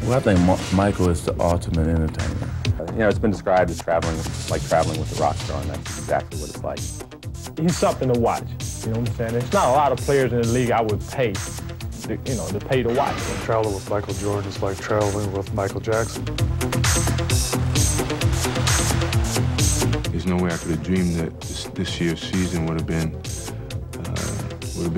Well, I think Michael is the ultimate entertainer. You know, it's been described as traveling with a rock star, and that's exactly what it's like. He's something to watch, you know what I'm saying? There's not a lot of players in the league I would pay, to pay to watch. Traveling with Michael Jordan is like traveling with Michael Jackson. There's no way I could have dreamed that this year's season would have been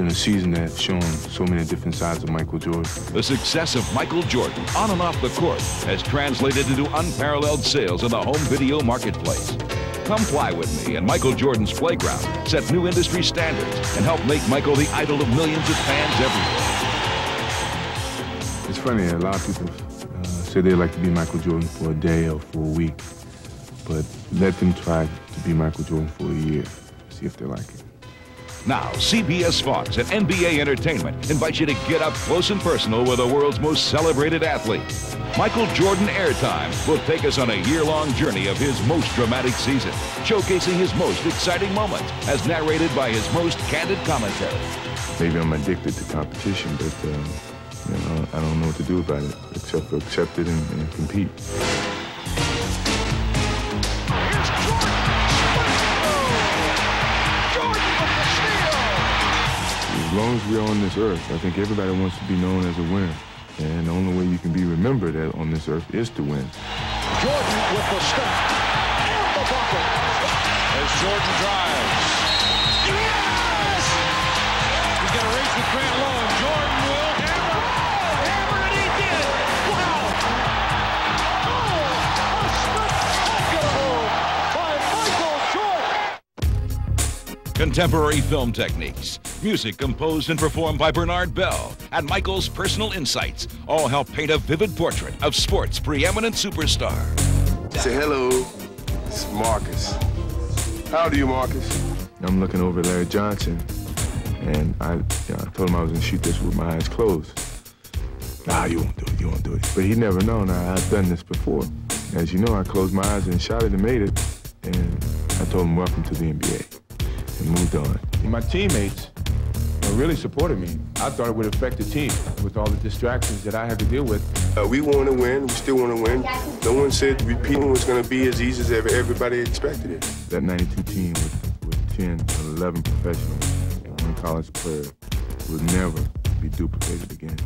a season that's shown so many different sides of Michael Jordan. The success of Michael Jordan on and off the court has translated into unparalleled sales in the home video marketplace. Come fly with me, and Michael Jordan's playground set new industry standards and help make Michael the idol of millions of fans everywhere. It's funny, a lot of people say they'd like to be Michael Jordan for a day or for a week, but let them try to be Michael Jordan for a year, see if they like it. Now, CBS Fox and NBA Entertainment invite you to get up close and personal with the world's most celebrated athlete. Michael Jordan Airtime will take us on a year-long journey of his most dramatic season, showcasing his most exciting moments as narrated by his most candid commentary. Maybe I'm addicted to competition, but I don't know what to do about it except for accept it and compete. As long as we're on this earth, I think everybody wants to be known as a winner. And the only way you can be remembered on this earth is to win. Jordan with the step and the bucket as Jordan drives. Yes! He's going to race with Grant Lowe, and Jordan will hammer. Hammer, and he did. Wow! Oh, a spectacular move by Michael Jordan. Contemporary film techniques, music composed and performed by Bernard Bell, and Michael's personal insights all help paint a vivid portrait of sports' preeminent superstar. Say hello, it's Marcus. How old are you, Marcus? I'm looking over at Larry Johnson, and I told him I was going to shoot this with my eyes closed. Nah, you won't do it, you won't do it. But he'd never known I've done this before. As you know, I closed my eyes and shot it and made it, and I told him, welcome to the NBA, and moved on. My teammates really supported me. I thought it would affect the team with all the distractions that I had to deal with. We want to win. We still want to win. No one said repeating was going to be as easy as everybody expected it. That 92 team with 10 or 11 professionals and one college player would never be duplicated again.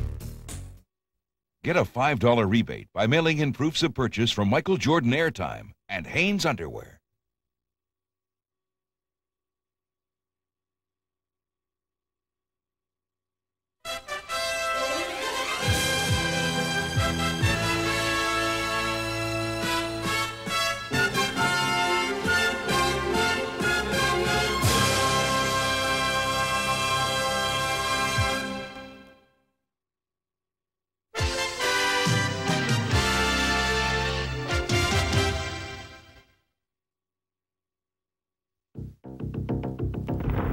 Get a $5 rebate by mailing in proofs of purchase from Michael Jordan Airtime and Hanes Underwear.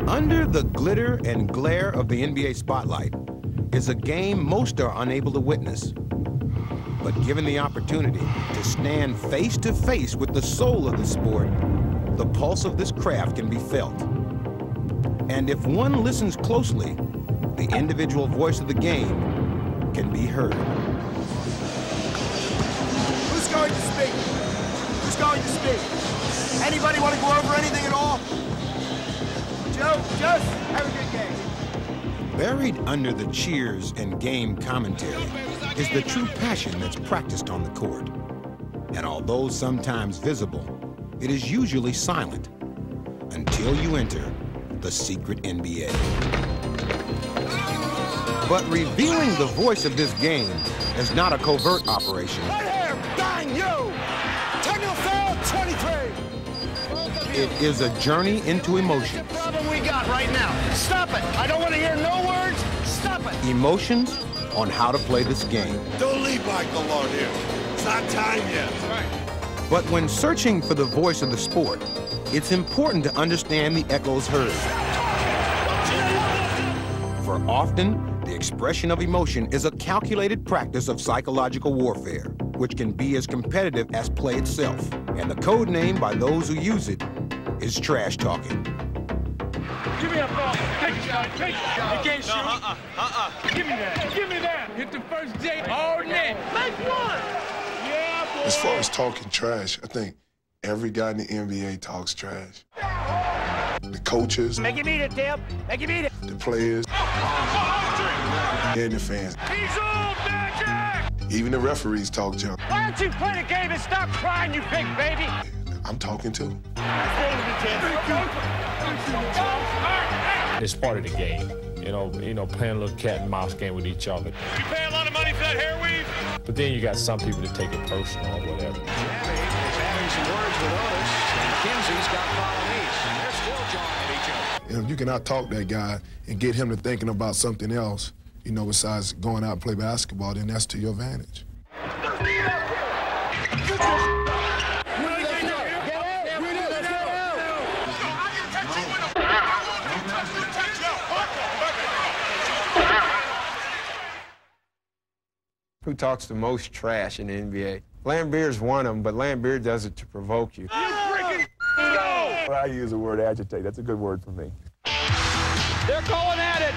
Under the glitter and glare of the NBA spotlight is a game most are unable to witness. But given the opportunity to stand face to face with the soul of the sport, the pulse of this craft can be felt. And if one listens closely, the individual voice of the game can be heard. Who's going to speak? Who's going to speak? Anybody want to go over anything at all? Joe, just have a good game. Buried under the cheers and game commentary is the true passion that's practiced on the court. And although sometimes visible, it is usually silent until you enter the secret NBA. But revealing the voice of this game is not a covert operation. Right here, bang you! Technical foul, 23! It is a journey into emotion. That's the problem we got right now. Stop it! I don't want to hear no words. Stop it! Emotions on how to play this game. Don't leave Michael alone here. It's not time yet. Right. But when searching for the voice of the sport, it's important to understand the echoes heard. For often, the expression of emotion is a calculated practice of psychological warfare, which can be as competitive as play itself. And the code name by those who use it is trash talking. Give me that ball. Take a shot. Take a shot. You can't shoot. Give me that. Give me that. Hit the first J all net. Make one. Yeah, boy. As far as talking trash, I think every guy in the NBA talks trash. The coaches. Make him eat it, Tim. Make him eat it. The players. And the fans. He's all back. Even the referees talk junk. Why don't you play the game and stop crying, you big baby? I'm talking too. It's part of the game. You know, playing a little cat and mouse game with each other. You pay a lot of money for that hair weave? But then you got some people that take it personal or whatever. Gabby is having some words with Otis, and Kinsey's got Polynese, and they're still jawing at each other. If you can out-talk that guy and get him to thinking about something else, besides going out and play basketball, then that's to your advantage. Who talks the most trash in the NBA? Lambeer's one of them, but Lambeer does it to provoke you. I use the word agitate. That's a good word for me. They're going at it.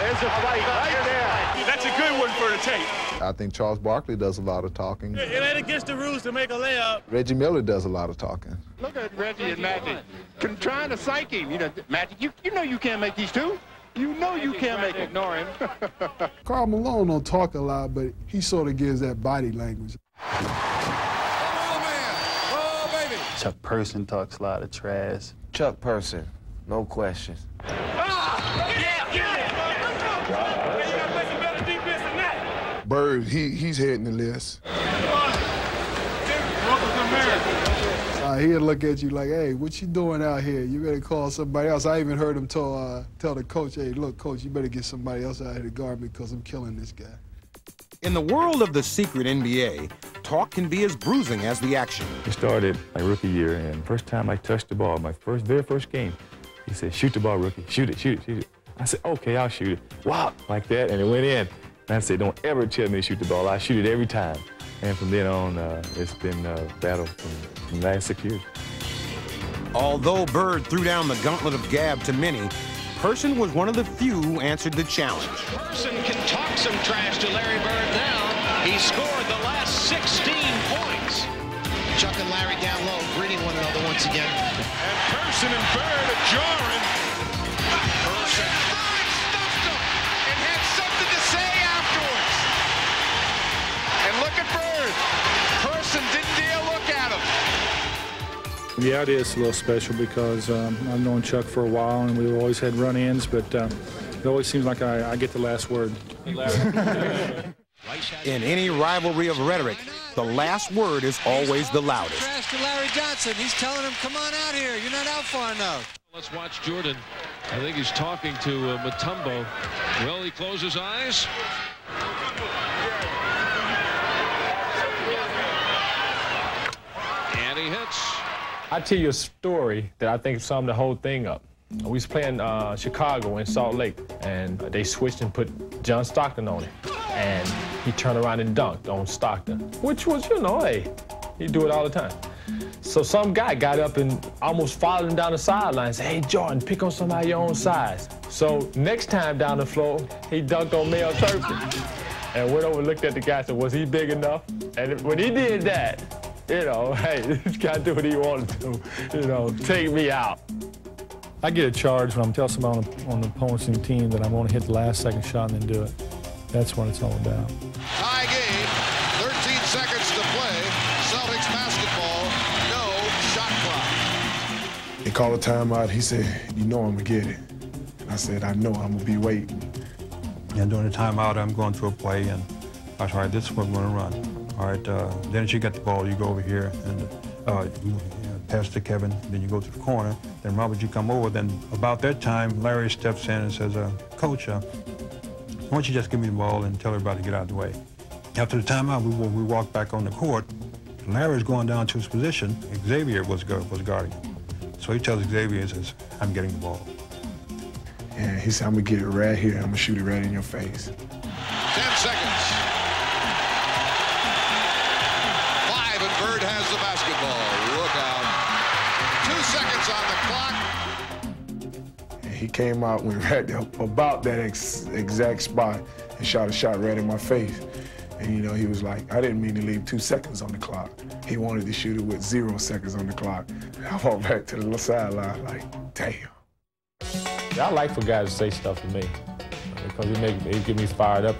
There's a fight right there. That's a good one for the tape. I think Charles Barkley does a lot of talking. It ain't against the rules to make a layup. Reggie Miller does a lot of talking. Look at Reggie and Magic trying to psych him. Magic, you know you can't make these two. You know you can't make it. Ignore him. Karl Malone don't talk a lot, but he sort of gives that body language. Oh, baby. Chuck Person talks a lot of trash. Chuck Person, no question. Bird, he's heading the list. He'll look at you like, hey, what you doing out here? You better call somebody else. I even heard him tell the coach, hey, look, coach, you better get somebody else out here to guard me because I'm killing this guy. In the world of the secret NBA, talk can be as bruising as the action. It started my rookie year, and first time I touched the ball, my very first game, he said, shoot the ball, rookie. Shoot it, shoot it, shoot it. I said, okay, I'll shoot it. Wow, like that, and it went in. And I said, don't ever tell me to shoot the ball. I shoot it every time. And from then on, it's been a battle from the last 6 years. Although Bird threw down the gauntlet of gab to many, Person was one of the few who answered the challenge. Person can talk some trash to Larry Bird now. He scored the last 16 points. Chuck and Larry down low, greeting one another once again. And Person and Bird are jarring. Person stuffed him and had something to say afterwards. And look at Bird. Person didn't dare look at him. Yeah, it is a little special because I've known Chuck for a while and we've always had run-ins, but it always seems like I get the last word. In any rivalry of rhetoric, the last word is always the loudest. Trash to Larry Johnson. He's telling him, come on out here. You're not out far enough. Let's watch Jordan. I think he's talking to Mutombo. Well, he closes his eyes. And he hits. I'll tell you a story that I think summed the whole thing up. We was playing Chicago in Salt Lake, and they switched and put John Stockton on it. And he turned around and dunked on Stockton, which was, hey, he do it all the time. So some guy got up and almost followed him down the sideline and said, hey, Jordan, pick on somebody your own size. So next time down the floor, he dunked on Mel Turpin. And went over and looked at the guy and said, was he big enough? And when he did that, hey, this guy do what he wanted to, take me out. I get a charge when I'm telling somebody on the opposing team that I'm going to hit the last second shot and then do it. That's what it's all about. Tie game, 13 seconds to play. Celtics basketball, no shot clock. They called a timeout. He said, I'm going to get it. And I said, I know, I'm going to be waiting. And during the timeout, I'm going through a play, and I said, all right, this is what we're going to run. All right, then as you get the ball, you go over here and pass to Kevin, then you go to the corner. Then Robert, you come over. Then about that time, Larry steps in and says, Coach, why don't you just give me the ball and tell everybody to get out of the way. After the timeout, we walked back on the court. Larry's going down to his position. Xavier was guarding him. So he tells Xavier, he says, I'm getting the ball. And he said, I'm going to get it right here. I'm going to shoot it right in your face. 10 seconds. 5, and Bird has the basketball. Look out. 2 seconds on the clock. he came out, went right there about that exact spot and shot a shot right in my face. And, you know, he was like, I didn't mean to leave 2 seconds on the clock. He wanted to shoot it with 0 seconds on the clock. I walked back to the sideline like, damn. I like for guys to say stuff to me because it get me fired up.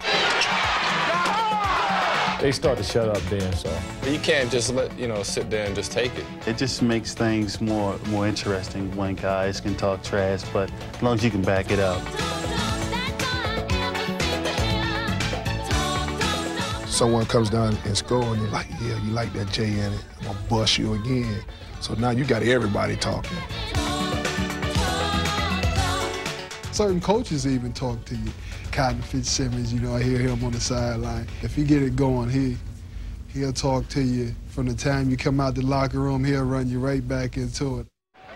They start to shut up then, so. You can't just sit there and just take it. It just makes things more interesting when guys can talk trash, but as long as you can back it up. Someone comes down and scores, and you're like, yeah, you like that J in it. I'm gonna bust you again. So now you got everybody talking. Certain coaches even talk to you. Cotton Fitzsimmons, you know, I hear him on the sideline. If he get it going, he'll talk to you. From the time you come out the locker room, he'll run you right back into it.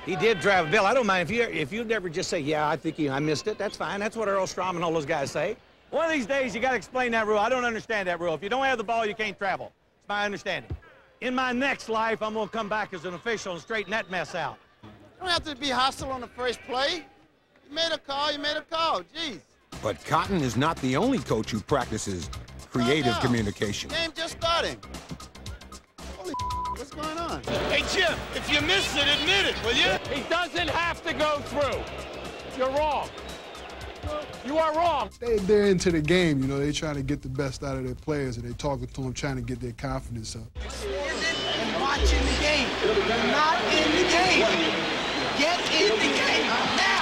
He did drive a bill. I don't mind if you never just say, yeah, I think I missed it. That's fine. That's what Earl Strom and all those guys say. One of these days, you got to explain that rule. I don't understand that rule. If you don't have the ball, you can't travel. It's my understanding. In my next life, I'm going to come back as an official and straighten that mess out. You don't have to be hostile on the first play. You made a call, Jeez. But Cotton is not the only coach who practices creative communication. Game just starting. Holy what's going on? Hey, Jim, if you missed it, admit it, will you? He doesn't have to go through. You're wrong. You are wrong. They're into the game, you know. They're trying to get the best out of their players, and they're talking to them, trying to get their confidence up. And watching the game. You're not in the game. Get in the game now.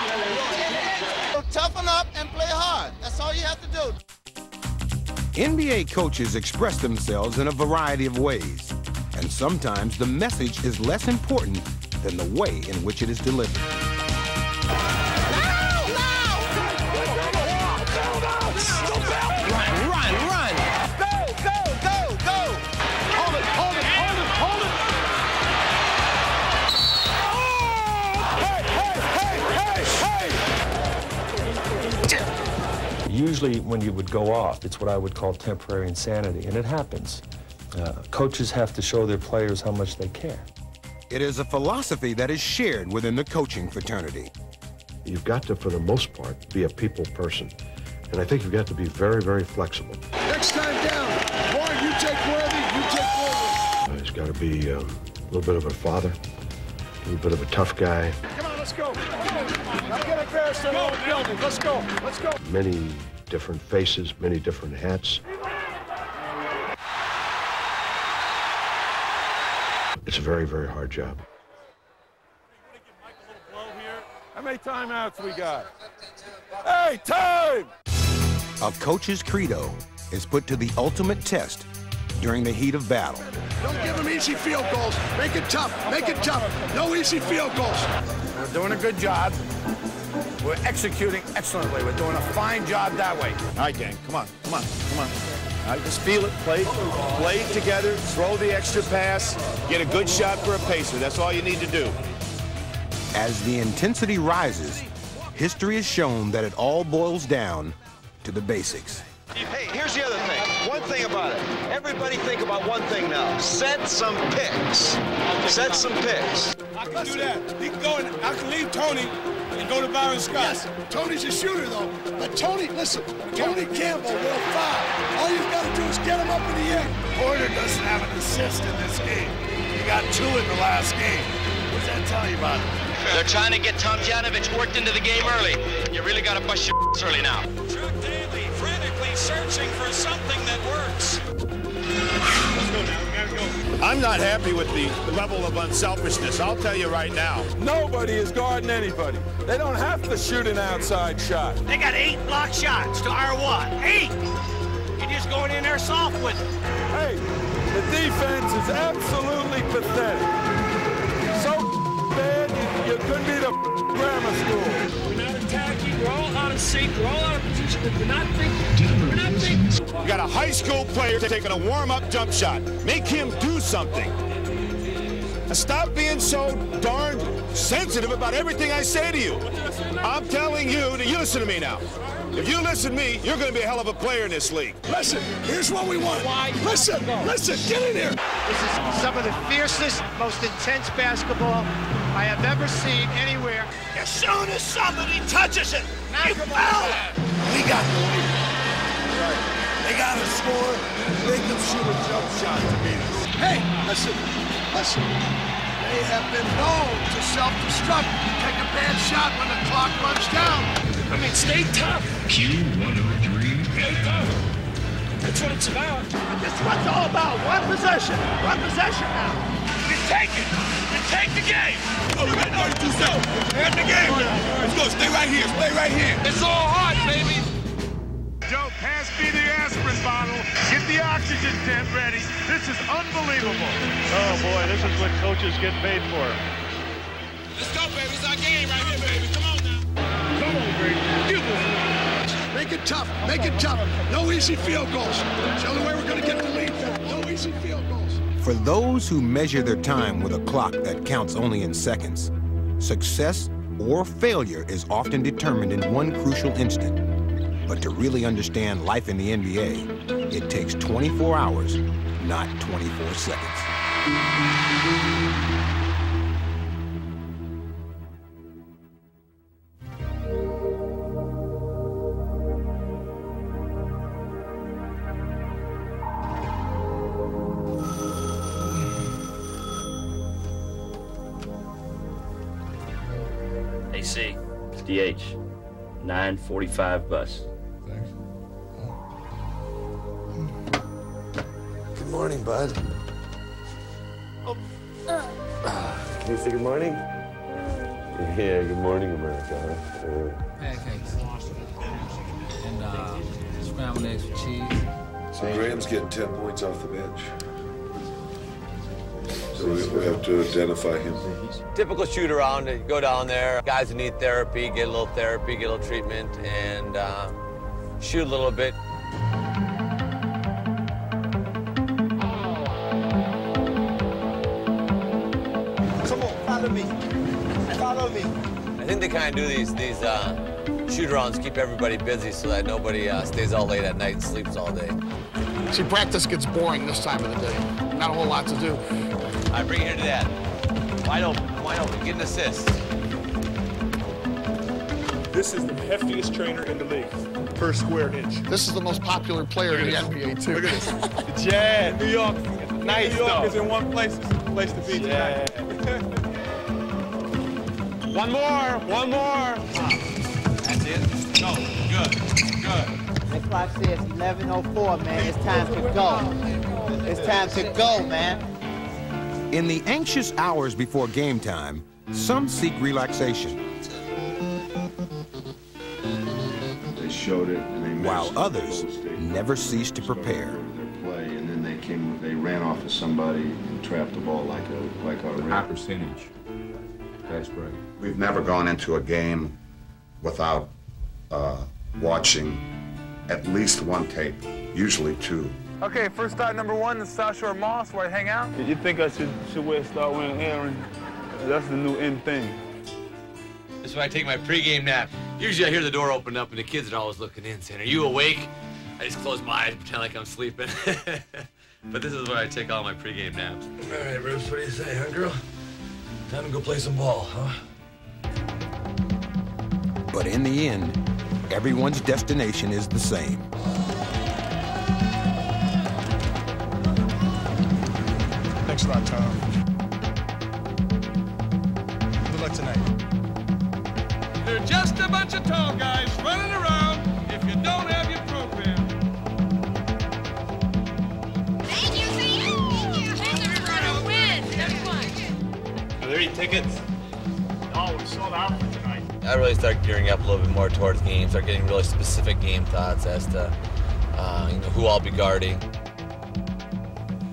Toughen up and play hard. That's all you have to do. NBA coaches express themselves in a variety of ways, and sometimes the message is less important than the way in which it is delivered. Usually when you would go off, it's what I would call temporary insanity, and it happens. Coaches have to show their players how much they care. It is a philosophy that is shared within the coaching fraternity. You've got to, for the most part, be a people person. And I think you've got to be very, very flexible. Next time down, Warren, you take Worthy, you take Worthy. He's got to be a little bit of a father, a little bit of a tough guy. Come on, let's go. Now get embarrassed in the whole building. Let's go. Let's go. Many different faces, many different hats. It's a very, very hard job. How many timeouts we got? Hey, time! A coach's credo is put to the ultimate test during the heat of battle. Don't give them easy field goals. Make it tough. Make it tough. No easy field goals. We're doing a good job. We're executing excellently. We're doing a fine job that way. All right, gang, come on, come on, come on. All right, just feel it, play it together, throw the extra pass, get a good shot for a pacer. That's all you need to do. As the intensity rises, history has shown that it all boils down to the basics. Hey, here's the other thing. One thing about it. Everybody think about one thing now. Set some picks. Set some picks. I can do that. He can go and I can leave Tony and go to Byron Scott. Yes, Tony's a shooter, though. But Tony, listen, Tony Campbell will foul. All you've got to do is get him up in the air. Porter doesn't have an assist in this game. He got 2 in the last game. What does that tell you about it? They're trying to get Tomjanovich worked into the game early. You really got to bust your early now. Chuck Daly frantically searching for something that works. I'm not happy with the level of unselfishness. I'll tell you right now. Nobody is guarding anybody. They don't have to shoot an outside shot. They got 8 block shots to our 1. 8! You're just going in there soft with it. Hey, the defense is absolutely pathetic. So bad you couldn't be the grammar school. We're not attacking. We're all out of sync. We're all out of position. We're not thinking. We're not thinking. You got a high school player taking a warm-up jump shot. Make him do something. And stop being so darn sensitive about everything I say to you. I'm telling you to listen to me now. If you listen to me, you're going to be a hell of a player in this league. Listen, here's what we want. Listen, get in here. This is some of the fiercest, most intense basketball I have ever seen anywhere. As soon as somebody touches it, you foul it. We got the lead. Right. They got to score. Make them shoot a jump shot to beat us. Hey, listen. They have been known to self-destruct. Take a bad shot when the clock runs down. I mean, stay tough. Q103. Stay tough. That's what it's about. That's what it's all about. One possession now. You take it. You take the game. Oh, we got 32 seconds. We're in the game now. Let's go. Stay right here. It's all hot, baby. Joe, pass me the aspirin bottle. Get the oxygen tent ready. This is unbelievable. Oh, boy, this is what coaches get paid for. Let's go, baby. It's our game right here, baby. Come on now. Come on, baby. Make it tough. No easy field goals. It's the only way we're going to get the lead. No easy field goals. For those who measure their time with a clock that counts only in seconds, success or failure is often determined in one crucial instant. But to really understand life in the NBA, it takes 24 hours, not 24 seconds. AC, DH, 9:45 bus. Good morning, bud. Can you say good morning? Yeah, good morning, America. Pancakes. And scrambled eggs with cheese. So Graham's getting 10 points off the bench. So we have to identify him. Typical shoot around, you go down there, guys who need therapy, get a little treatment, and shoot a little bit. Come on, follow me. I think they kind of do these shoot-arounds, keep everybody busy so that nobody stays out late at night and sleeps all day. See, practice gets boring this time of the day. Not a whole lot to do. All right, bring it here to Dad. Wide open, get an assist. This is the heftiest trainer in the league per square inch. This is the most popular player in the NBA, too. Look at this. The Jazz. New York. Nice, New York is in one place. It's a place to be tonight. One more. That's it. Go. Good. The clock says 11:04, man. It's time to go. It's time to go, man. In the anxious hours before game time, some seek relaxation. They showed it, and they while others never cease to prepare. Their play, and then they ran off of somebody and trapped the ball like a high percentage pass break. We've never gone into a game without watching at least one tape, usually two. Okay, first start number 1, the South Shore Moss, where I hang out. You think I should start wearing Aaron? That's the new in thing. This is when I take my pregame nap. Usually I hear the door open up and the kids are always looking in, saying, "Are you awake?" I just close my eyes, pretend like I'm sleeping. But this is where I take all my pregame naps. All right, Rose, what do you say, huh, girl? Time to go play some ball, huh? But in the end, everyone's destination is the same. Thanks a lot, Tom. Good luck tonight. They're just a bunch of tall guys running around if you don't have your program. Thank you, we're gonna win. Are there any tickets? No, we sold out for tonight. I really start gearing up a little bit more towards games, start getting really specific game thoughts as to who I'll be guarding.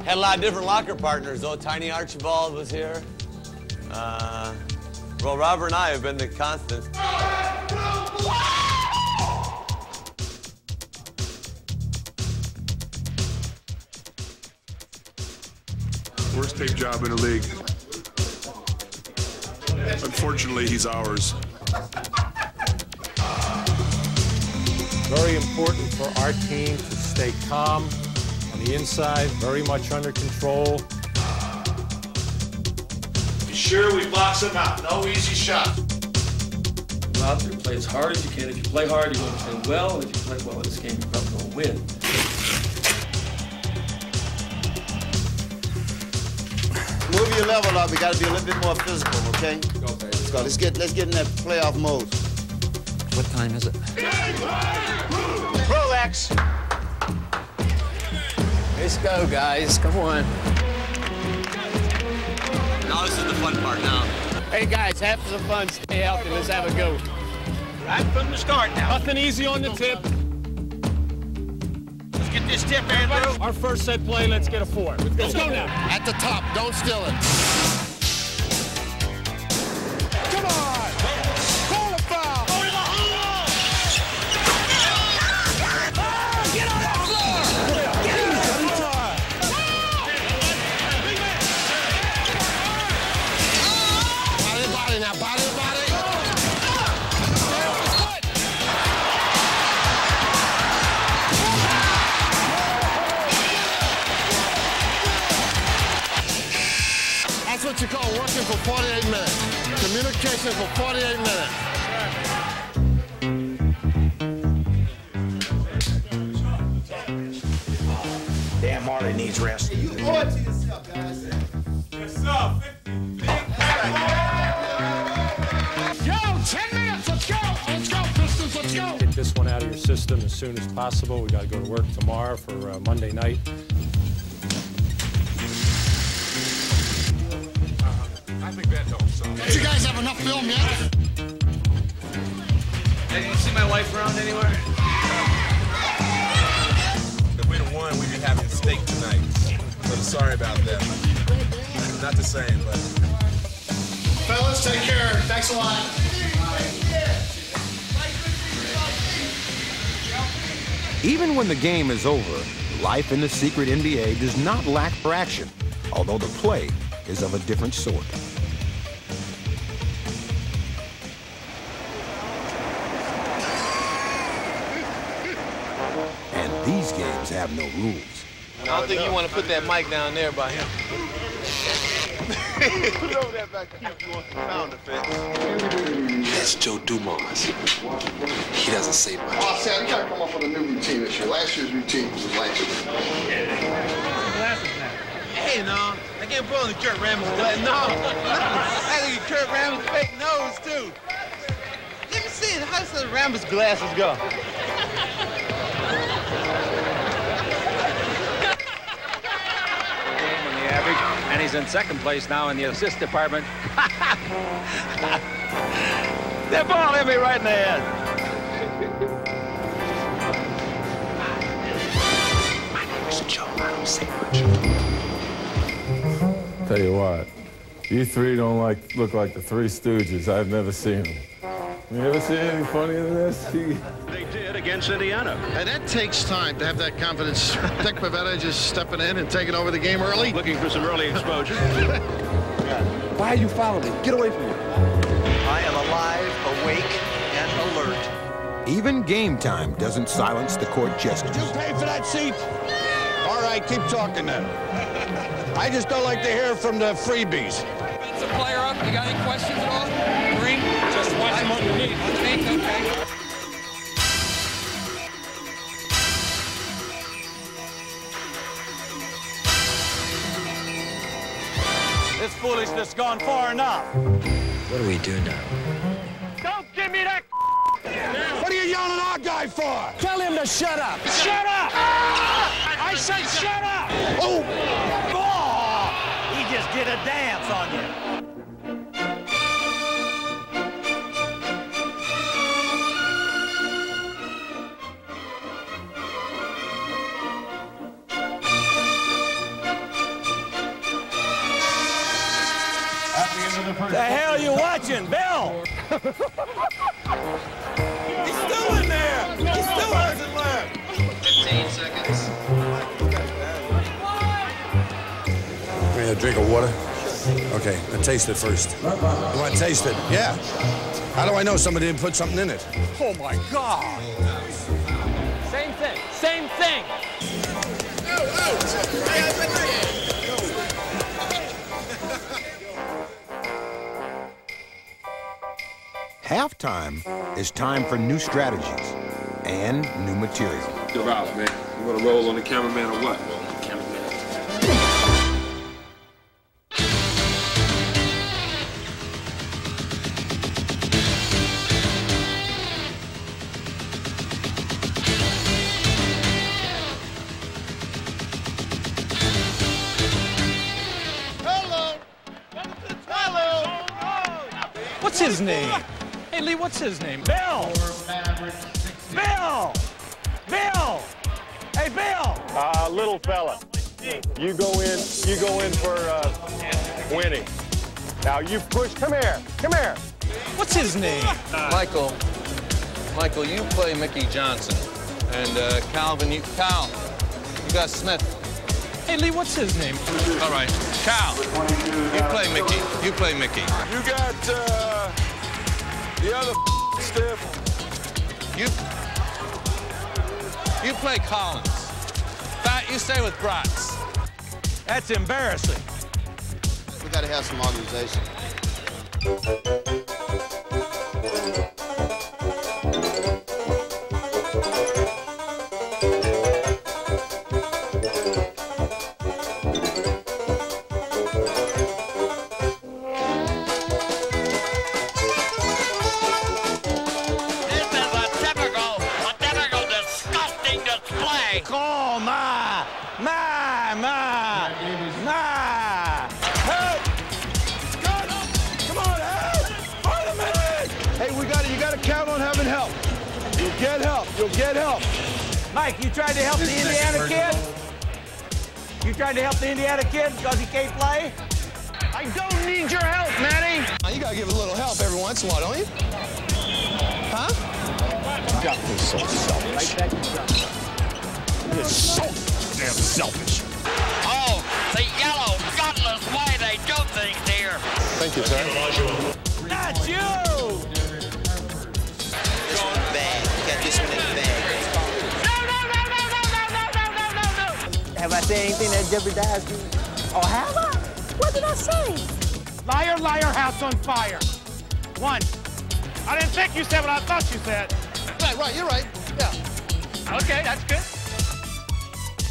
Had a lot of different locker partners, though. Tiny Archibald was here. Well, Robert and I have been the constants. Worst tape job in the league. Unfortunately, he's ours. Very important for our team to stay calm on the inside, very much under control. He sure we box them out. No easy shots. Go out there, play as hard as you can. If you play hard, you're going to play well. And if you play well in this game, you're probably going to win. Move your level up. We got to be a little bit more physical, okay? Let's go. Let's get in that playoff mode. What time is it? Rolex. Let's go, guys. Come on. Now this is the fun part now. Hey, guys, have some fun. Stay healthy. Let's have a go. Right from the start now. Nothing easy on the tip. Let's get this tip, Andrew. Our first set play, let's get a 4. Let's go now. At the top. Don't steal it. Come on! Call a foul! Get on that floor! Get on that floor! Body now, body. That's what you call working for 48 minutes. Communication for 48 minutes. Damn, Marley needs rest. You owe it to yourself, guys. Yes, sir. 10 minutes. Let's go. Let's go, Pistons. Let's go. Get this one out of your system as soon as possible. We got to go to work tomorrow for Monday night. I think that helps. Don't you guys have enough film yet? Hey, you see my wife around anywhere? If we'd have won, we'd be having steak tonight. So sorry about that. Not the same, but. Fellas, take care. Thanks a lot. Even when the game is over, life in the secret NBA does not lack for action, although the play is of a different sort. And these games have no rules. I don't think you want to put that mic down there by him. Put it over there back there if you want the sound effect. That's Joe Dumars. He doesn't say much. Oh, Sam, you gotta come up with a new routine this year. Last year's routine was last year. Hey, no, I can't put on the Kurt Rambis glass. No, I think Kurt Rambis fake nose too. Let me see, how does the Rambis glasses go? And he's in second place now in the assist department. That ball hit me right in the head. My name is Joe. I don't say much. Tell you what, you three don't look like the Three Stooges. I've never seen them. You ever seen anything funnier than this? They did against Indiana. And that takes time to have that confidence. Dick Pavetta just stepping in and taking over the game early. Looking for some early exposure. Why are you following me? Get away from me. I am alive, awake, and alert. Even game time doesn't silence the court gestures. Did you pay for that seat? All right, keep talking then. I just don't like to hear from the freebies. Defensive player up. You got any questions at all? Green? Just watch him underneath. Underneath, okay. This foolishness gone far enough. What do we do now? Don't give me that. What are you yelling at our guy for? Tell him to shut up. Shut up! I said shut up! Oh! He just did a dance on you. The hell you watching, Bill? He's still in there. He still hasn't left. 15 seconds. Give me a drink of water. Okay, now taste it first. You want to taste it? Yeah. How do I know somebody didn't put something in it? Oh my God. Same thing. Same thing. halftime is time for new strategies and new material. You're out, man. You want to roll on the cameraman or what? What's his name? Hey, Lee, what's his name? Bill! Bill! Bill! Hey, Bill! Little fella, you go in for winning. Now you push, come here. What's his name? Michael, you play Mickey Johnson. And Calvin, you got Smith. Hey, Lee, what's his name? All right, Cal, you play Mickey. You got the other stiff. You play Collins. Fat, you stay with Bratz. That's embarrassing. We got to have some organization. Oh, my. Help! Scott, come on, help! Wait a minute! Hey, you gotta count on having help. You'll get help. Mike, you tried to help the Indiana kid? You tried to help the Indiana kid because he can't play? I don't need your help, Manny. You gotta give a little help every once in a while, don't you? Huh? That was so selfish. It's so damn selfish. Oh, the yellow, gutless way they do things here. Thank you, sir. Not you! This one's bad. You got this one in the bag. No. Have I said anything that jeopardized you? Or have I? What did I say? Liar, liar, house on fire. One. I didn't think you said what I thought you said. Right, you're right. Yeah. Okay, that's good.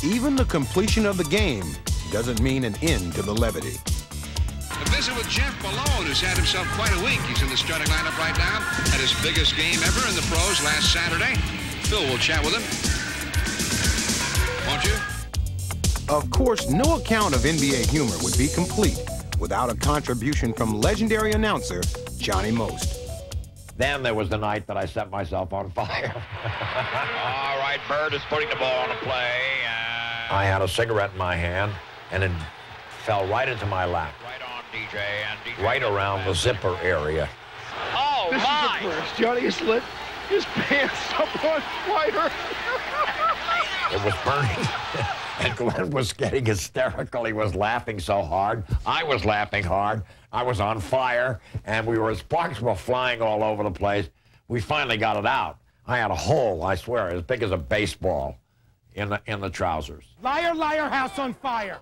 Even the completion of the game doesn't mean an end to the levity. A visit with Jeff Malone, who's had himself quite a week. He's in the starting lineup right now. Had his biggest game ever in the pros last Saturday. Phil will chat with him. Won't you? Of course, no account of NBA humor would be complete without a contribution from legendary announcer Johnny Most. Then there was the night that I set myself on fire. All right, Bird is putting the ball on the play. I had a cigarette in my hand, and it fell right into my lap. Right on DJ, and DJ right around the zipper area. Oh, This my! is the worst. Johnny has lit his pants up on fire. It was burning, and Glenn was getting hysterical. He was laughing so hard. I was laughing hard. I was on fire, and sparks were flying all over the place. We finally got it out. I had a hole, I swear, as big as a baseball in the trousers. Liar, liar, house on fire.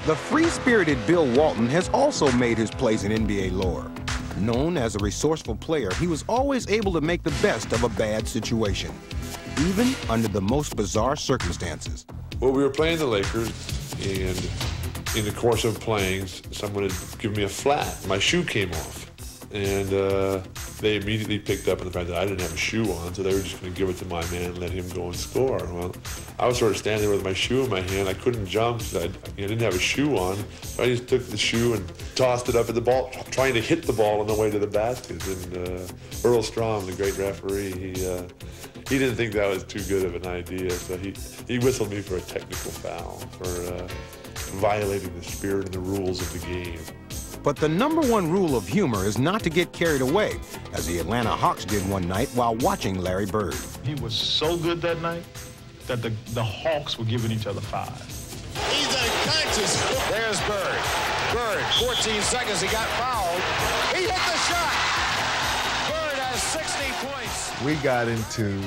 The free-spirited Bill Walton has also made his place in NBA lore. Known as a resourceful player, he was always able to make the best of a bad situation, even under the most bizarre circumstances. Well, we were playing the Lakers, and in the course of playing, someone had given me a flat. My shoe came off. And they immediately picked up on the fact that I didn't have a shoe on, so they were just going to give it to my man and let him go and score. Well, I was sort of standing there with my shoe in my hand. I couldn't jump because I didn't have a shoe on. So I just took the shoe and tossed it up at the ball, trying to hit the ball on the way to the basket. And Earl Strom, the great referee, he didn't think that was too good of an idea, so he whistled me for a technical foul for violating the spirit and the rules of the game. But the #1 rule of humor is not to get carried away, as the Atlanta Hawks did one night while watching Larry Bird. He was so good that night that the Hawks were giving each other five. He's unconscious. There's Bird. Bird, 14 seconds, he got fouled. He hit the shot. Bird has 60 points. We got into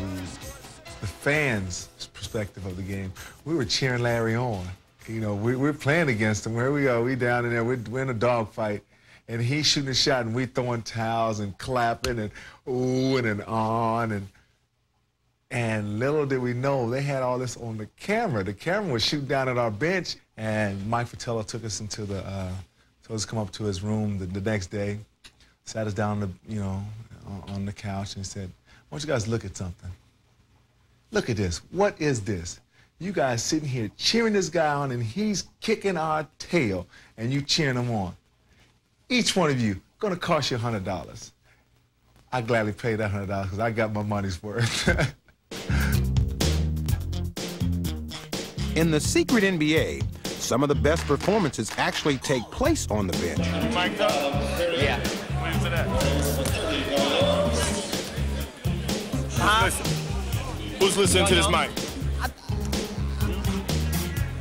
the fans' perspective of the game. We were cheering Larry on. You know, we're playing against him. Where we are, we down in there, we're in a dogfight. And he's shooting a shot, and we throwing towels and clapping and oohing and on. And little did we know, they had all this on the camera. The camera was shooting down at our bench, and Mike Fratello took us into the, told us to come up to his room the next day, sat us down, on the couch, and said, "I want you guys to look at something. Look at this. What is this? You guys sitting here cheering this guy on, and he's kicking our tail, and you cheering him on. Each one of you gonna cost you $100. I gladly paid that $100 because I got my money's worth." In the secret NBA, some of the best performances actually take place on the bench. Mic'd up? Yeah. Where's it at? Who's listening to this mic?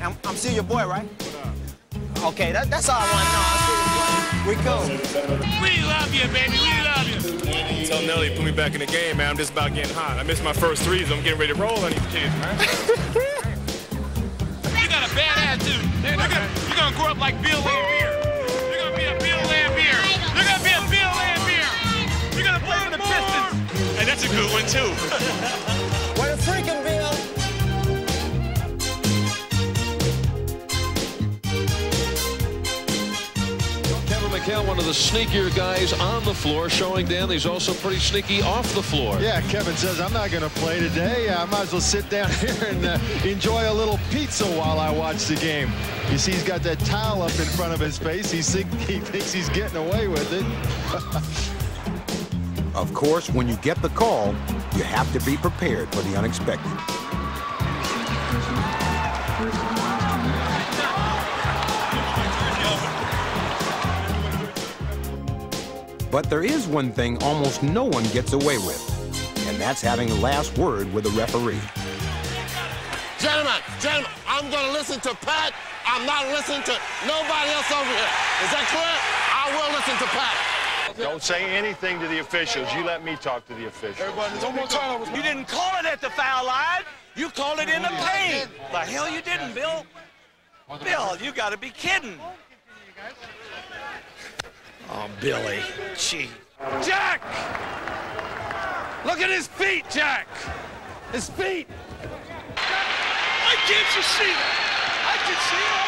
I'm still your boy, right? Okay, that's all I want to know. We cool. We love you, baby. We love you. Tell Nelly, put me back in the game, man. I'm just about getting hot. I missed my first threes. I'm getting ready to roll on these kids, man. You got a bad attitude. You're gonna grow up like Bill Lambier. You're gonna be a Bill Lambier. You're gonna be a Bill Lambier. You're gonna play for the Pistons. Hey, that's a good one, too. What a freaking Bill. Kevin, one of the sneakier guys on the floor, showing Dan he's also pretty sneaky off the floor. Yeah, Kevin says, I'm not going to play today. I might as well sit down here and enjoy a little pizza while I watch the game. You see, he's got that towel up in front of his face. He thinks he's getting away with it. Of course, when you get the call, you have to be prepared for the unexpected. But there is one thing almost no one gets away with, and that's having the last word with a referee. Gentlemen, I'm going to listen to Pat. I'm not listening to nobody else over here. Is that clear? I will listen to Pat. Don't say anything to the officials. You let me talk to the officials. One more time. You didn't call it at the foul line. You called it in the paint. The hell you didn't, Bill. Bill, you got to be kidding. Oh, Billy. Gee. Jack! Look at his feet, Jack! His feet! I can't see that? I can see it.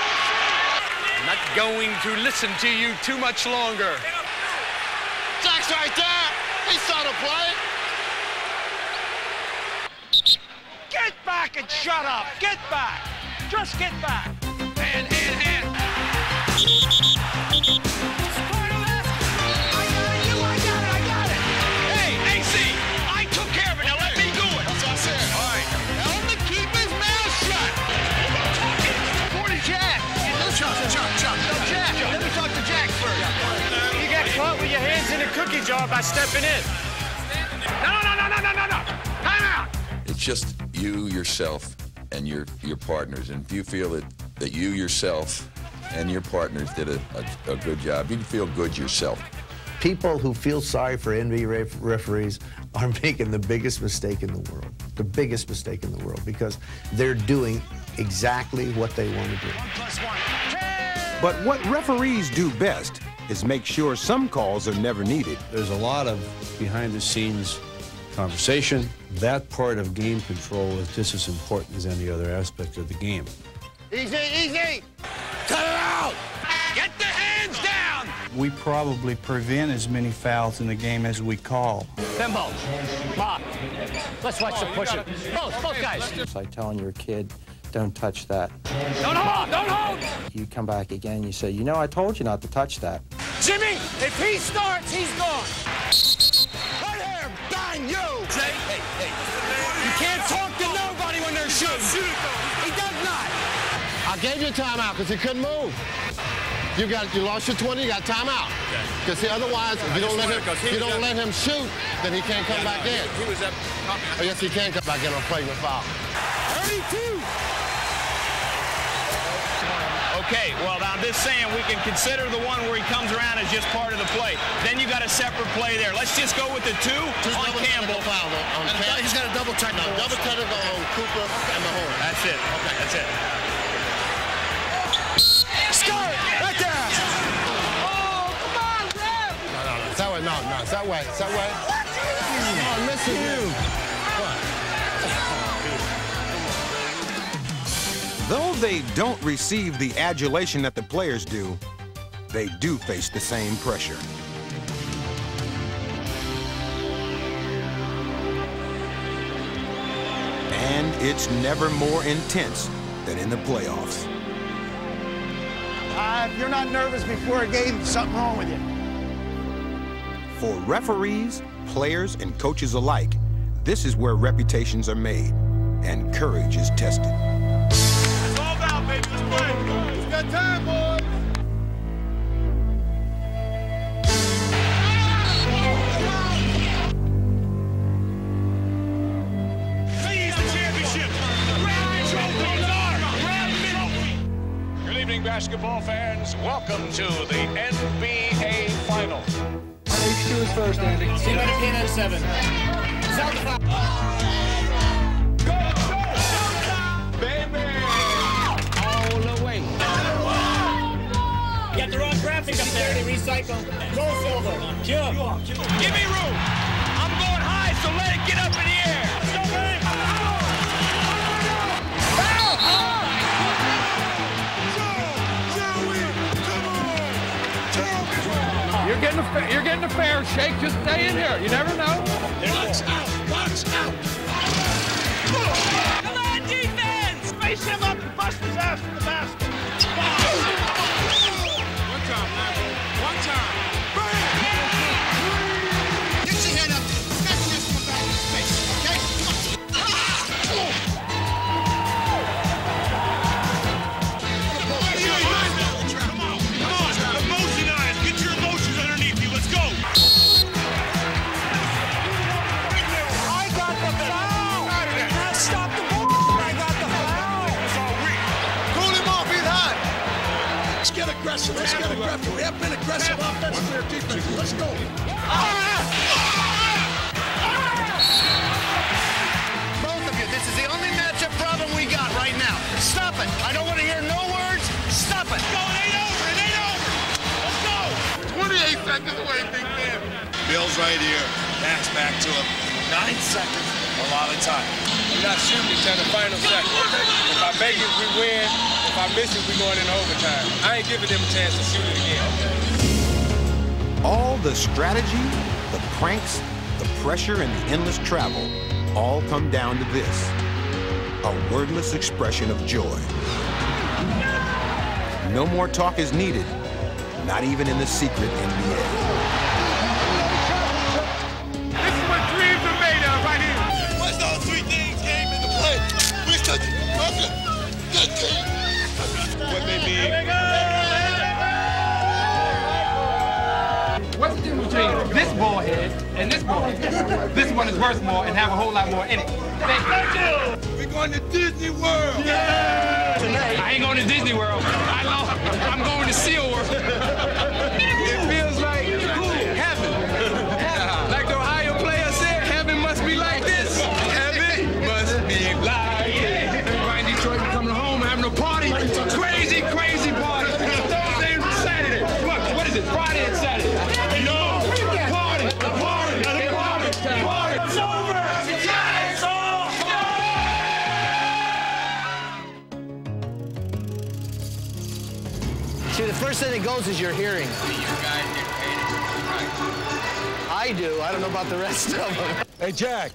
I'm not going to listen to you too much longer. Jack's right there. He saw the play. Get back and shut up. Get back. Just get back. Hand. Your hands in a cookie jar by stepping in. No. Time out. It's just you, yourself, and your partners. And if you feel that you, yourself, and your partners did a good job, you can feel good yourself. People who feel sorry for NBA referees are making the biggest mistake in the world. The biggest mistake in the world, because they're doing exactly what they want to do. But what referees do best is make sure some calls are never needed. There's a lot of behind-the-scenes conversation. That part of game control is just as important as any other aspect of the game. Easy! Cut it out! Get the hands down! We probably prevent as many fouls in the game as we call. Bimbo, Bob, let's watch the push-up. Both guys. It's like telling your kid, don't touch that. Don't hold! You come back again and you say, you know, I told you not to touch that. Jimmy, if he starts, he's gone. Right here, bang, you! Hey. You can't talk to nobody when they're shooting. He does not. I gave you a timeout because he couldn't move. You lost your 20, you got timeout. Because see, otherwise, if you don't let him shoot, then he can't come back in. He was at. Oh, yes, he can come back in on play with foul. 32. Okay, well, now this saying we can consider the one where he comes around as just part of the play. Then you got a separate play there. Let's just go with the two on Campbell. He's got a double technical. Double technical on Cooper and Mahorn. That's it. Okay, that's it. Score! Right there! Oh, come on, right. Is that right? Oh, listen to you. Though they don't receive the adulation that the players do, they do face the same pressure. And it's never more intense than in the playoffs. If you're not nervous before a game, there's something wrong with you. For referees, players, and coaches alike, this is where reputations are made and courage is tested. It's all out, baby. Let's play. It's got time, boys. Seize the championship. Grand trophies are grand trophy. Good evening, basketball fans. Welcome to the NBA Finals. H2 is first, Andy. Team out of 10 out of 7. Baby! All the way. You got the wrong graphic up there. Recycle. Go silver. Jump. Give me room. I'm going high, so let it get up in the air. Let's go, baby. You're getting a fair shake. Just stay in here. You never know. Box out. Box out. Come on, defense! Face him up and bust his ass in the basket. One time, Lambo. One time. Bang! Get your head up. That's just my back in his face, okay? Come on. Emotion eyes. Get your emotions underneath you. Let's go. I got the foul. Now stop the ball. I got the foul. That's all weak. Cool him off. He's hot. Let's get aggressive. Let's get aggressive. We have been aggressive offensively or defensively. Let's go. Both of you, this is the only matchup problem we got right now. Stop it. I don't want to hear no words. Stop it. Go. It ain't over. It ain't over. Let's go. 28 seconds away, big man. Bill's right here. Backs back to him. 9 seconds. A lot of time. I'm not shooting until the final second. If I make it, we win. If I miss it, we going into overtime. I ain't giving them a chance to shoot it again. All the strategy, the pranks, the pressure, and the endless travel all come down to this: a wordless expression of joy. No more talk is needed, not even in the secret NBA. This is what dreams are made of right here. Once those three things came into play, we took it. Good team. What they mean. What's the difference between this ball head and this ball head? This one is worth more and have a whole lot more in it. Thank you. We're going to Disney World. Yeah. Tonight. I ain't going to Disney World. I'm going to SeaWorld. It feels like heaven. Like the Ohio player said, heaven must be like this. Heaven must be like this. Everybody in Detroit coming home and having a party. Crazy, crazy party. Thursday and Saturday. What is it? Friday and Saturday. No. Party. It's over. It's all. See, the first thing that goes is your hearing. I do. I don't know about the rest of them. Hey, Jack.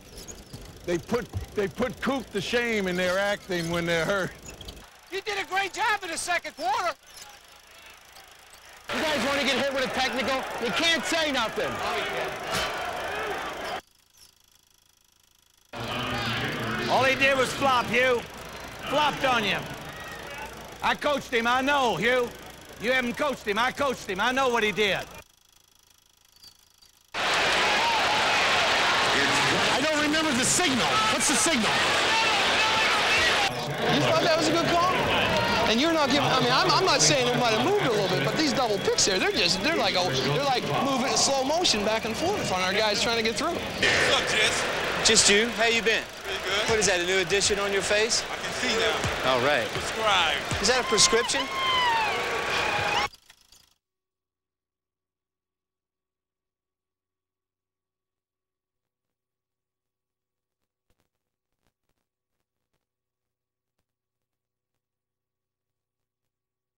They put Coop to shame in their acting when they're hurt. You did a great job in the second quarter. You guys want to get hit with a technical? You can't say nothing. All he did was flop, Hugh. Flopped on you. I coached him, I know, Hugh. You haven't coached him, I coached him. I know what he did. I don't remember the signal. What's the signal? You thought that was a good call? And you're not giving, I mean, I'm not saying it might have moved a little bit, but these double picks here, they're like moving in slow motion back and forth on our guys trying to get through. What's up, Jess? Just you? How you been? Pretty good. What is that, a new addition on your face? I can see now. All right. Subscribe. Is that a prescription?